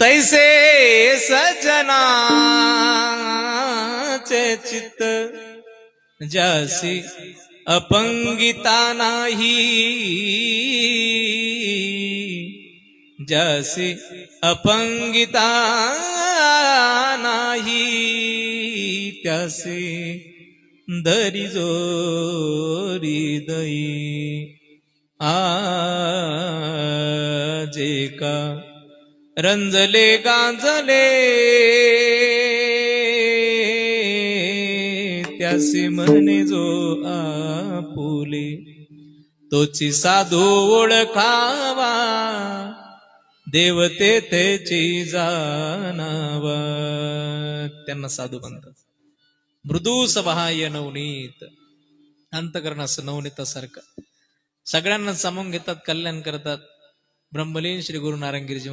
तैसे सजनाचे चित्त ज्यासी अपंगिता नाही, ज्यासी अपंगिता नाही, त्यासी दरी जोरी दई आजे का रंजले गांजले त्यासी म्हणे जो आपुले तोची साधू ओळखावा देवते तेची जाणावा. त्यांना साधू म्हणतात. मृदू सभाय नवनीत, अंतकरणास नवनीतासारखं सगळ्यांना सामावून घेतात, कल्याण करतात. ब्रह्मलीन श्री गुरु नारायणगिरीजी